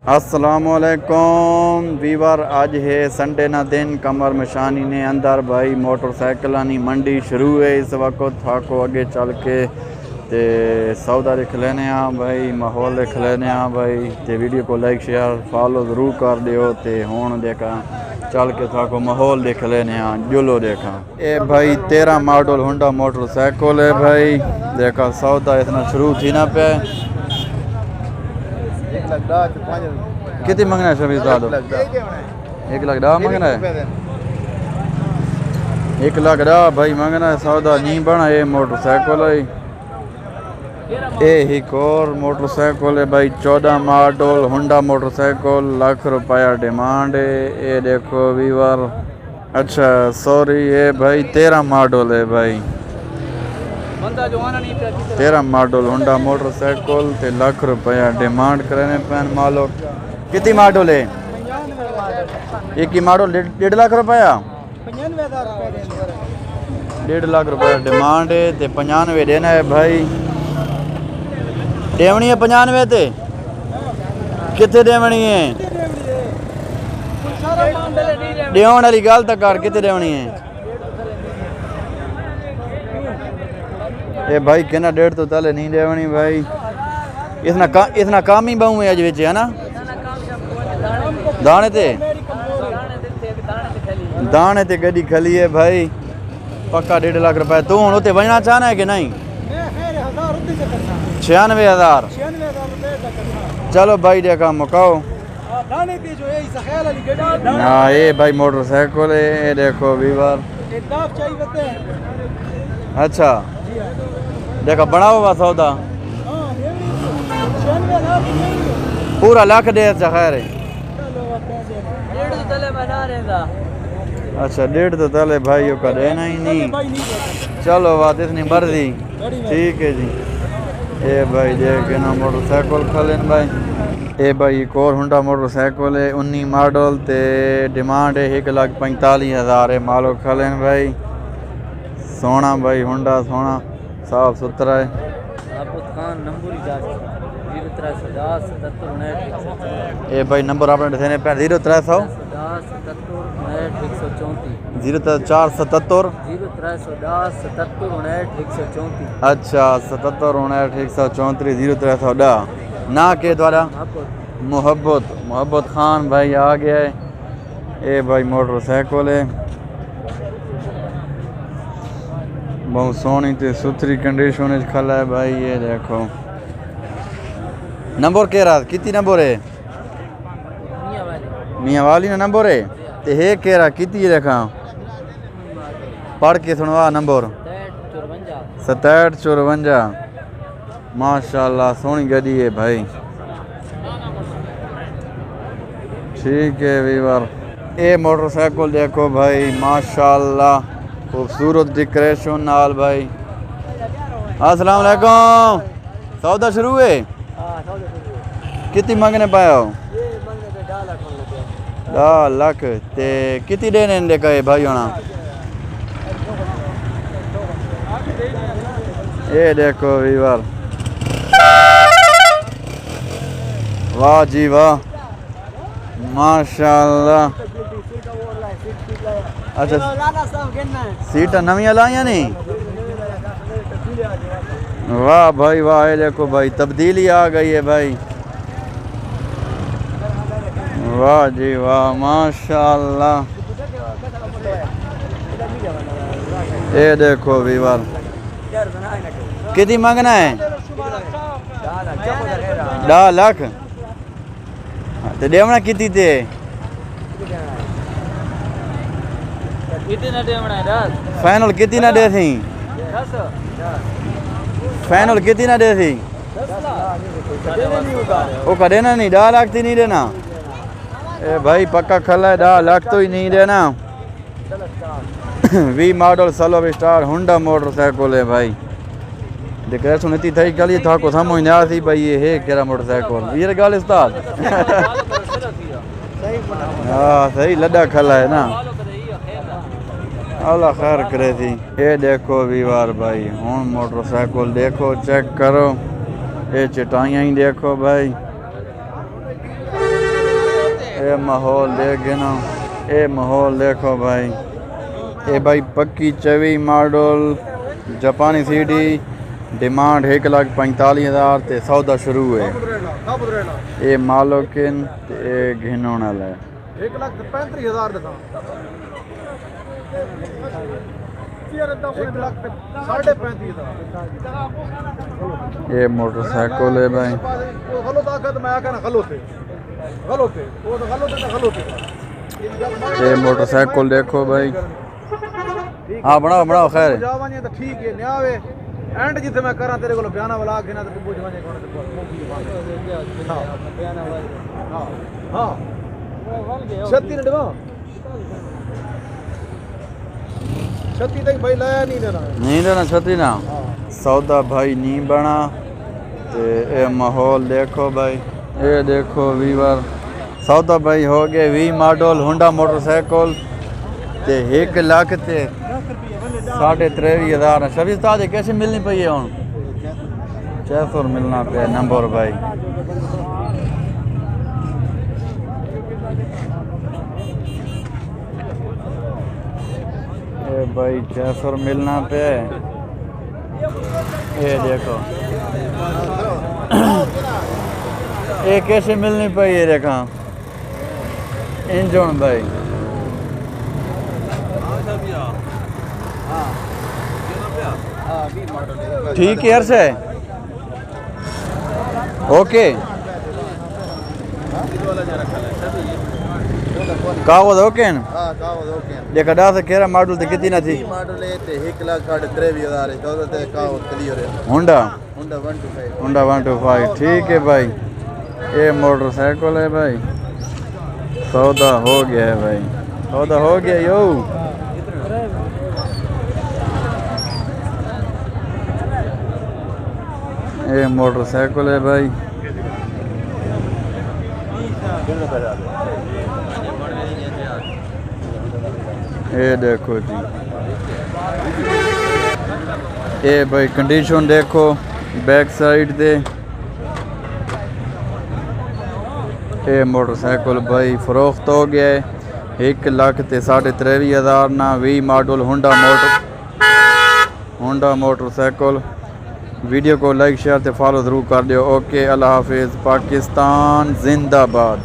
अस्सलामुअलैकुम वीवर, आज है संडे ना दिन कमर मशानी ने अंदर भाई मोटरसाइकिल मंडी शुरू है इस वक्त थाको आगे चल के ते सौदा लिख लेने भाई माहौल लिख लेने भाई ते वीडियो को लाइक शेयर फॉलो ज़रूर कर दियो ते हुण देखा चल के थाको माहौल देख लेने जुलो देखा ए भाई 13 मॉडल होंडा मोटरसाइकिल है भाई देखा सौदा इतना शुरू थी ना पे कितनी मंगना है शबीर दादो 1,10,000 मंगना है 1,10,000 भाई मंगना है सौदा नहीं बना ये मोटरसाइकिल है एक और मोटरसाइकिल है भाई 14 मॉडल होंडा मोटरसाइकिल लाख रुपया डिमांड है। ये देखो वीवर अच्छा सॉरी ये भाई 13 मॉडल है भाई 13 मॉडल होंडा मोटरसाइकिल ते लाख रुपया डिमांड करने पैन मालो कितनी मॉडल है एक ही मॉडल 1.5 लाख रुपया 1.5 लाख रुपया डिमांड है ते 95 देना है भाई देवनी है 95 ते कितने देवनी है देवन वाली गल तक कर कितने देवनी है ये भाई कहना 1.5 तो तले नहीं देवनी भाई इतना काम ही बहु है अज विच है ना दाने ते गड्डी खली है भाई पक्का 1.5 लाख रुपया तू हुण उत्ते वजना चाहना है कि नहीं 96,000 चलो भाई देखा मुकाओ हाँ ये भाई मोटरसाइकिल है ये देखो वीवर अच्छा देखा बनाओ बा सौदा पूरा लाख दे खैर है अच्छा 1.5 तो तले भाई का देना ही नहीं चलो बात इतनी मर्जी ठीक है जी। ये भाई देख ना मोटरसाइकिल खलेन भाई ये भाई एक और होंडा मोटरसाइकिल है 19 मॉडल ते डिमांड है 1,45,000 है मालो खलेन भाई सोना भाई होंडा सोना साफ सुथरा है ये भाई नंबर आपने देने पे 0300 0477 अच्छा 77 0310 ना के द्वारा मोहब्बत खान भाई आ गया है। ये भाई मोटरसाइकिल है बहुत सोहनी ते सुथरी कंडीशन खला है भाई ये देखो नंबर कह रहा कितनी नंबर है मियाँ वाली ना नंबर है ते है कह रहा कितनी देखा पढ़ के सुनवा नंबर 6754 माशाल्लाह सोहनी गड्डी है भाई ठीक है वीवर ये मोटरसाइकिल देखो भाई माशाल्लाह खूबसूरत डेकोरेशन नाल भाई अस्सलाम वालेकुम सौदा शुरू है कितनी मंगने पाया हो 10 लाख ते कितनी देने दे कहे भाई होना ये देखो वीवर वाह जी वाह माशाल्लाह अच्छा सीट नवी लाइया नहीं वाह भाई वाह ये देखो भाई तब्दीली आ गई है भाई वाह जी वाह माशाल्लाह ये देखो वीवर कितनी मांगना है 10 लाख तो देवना कितनी थे फाइनल कितनी ना दे थी फाइनल कितनी ना दे थी वो का देना नहीं 10 लाख थी नहीं देना ए भाई पक्का खला है 10 लाख तो ही नहीं देना 20 मॉडल सलो स्टार होंडा मोटरसाइकिल है भाई डेकोरेशन इतनी थी कल था को समझ नहीं आ थी भाई ये है केरा मोटरसाइकिल ये गाल उस्ताद हाँ सही लड्डा खला है ना अल्लाह खैर करे थी। ये देखो वीवर भाई हूँ मोटरसाइकिल देखो चेक करो ये चटाइयाँ ही देखो भाई ये माहौल देख ना, ये माहौल देखो भाई। ये भाई पक्की 24 मॉडल जापानी सीडी, डिमांड 1,45,000 ते सौदा शुरू है। ये मालोकिन ते घिनोण वाला है 1,35,000 ਦਾ 1,35,000 ये मोटरसाइकिल है भाई। गलत आखत मैं कहना गलत है वो तो गलत है। ये मोटरसाइकिल देखो भाई। हाँ बनाओ बनाओ खैर जावानी तो ठीक है न्यावे एंड जिथे मैं करा तेरे को बयाना वाला के ना तो तू बुझवाने कौन हां हां छत्ती ने देवा छत्ती तक भाई लाया नहीं देना छत्ती ना सौदा भाई नहीं बना। ते ये माहौल देखो भाई। ये देखो वीवर सौदा भाई हो गए 20 मॉडल होंडा मोटरसाइकिल ते 1,00,000 ते 23,500 शबी उस्ताद कैसे मिलनी पई है हुन 600 मिलना पे नंबर भाई। ये भाई 600 मिलना पे। ये देखो ये कैसे मिलनी पई है देखा इंजन भाई। ठीक है यार से ओके कावद ओके न हां कावद ओके देखा डा से केरा मॉडल ते कितनी ना थी मॉडल है ते 1,23,000 तो ते कावद क्लियर है होंडा 125 होंडा 125 ठीक है भाई। ये मोटरसाइकिल है भाई। सौदा हो गया है भाई सौदा हो गया यो। ये मोटरसाइकिल है भाई। ये देखो जी ये भाई कंडीशन देखो बैक साइड दे। ये मोटरसाइकिल भाई फरोख्त हो गया है 1,23,500 ना 20 मॉडल होंडा मोटरसाइकिल। वीडियो को लाइक शेयर ते फॉलो ज़रूर कर दियो। ओके अल्लाह हाफिज़। पाकिस्तान जिंदाबाद।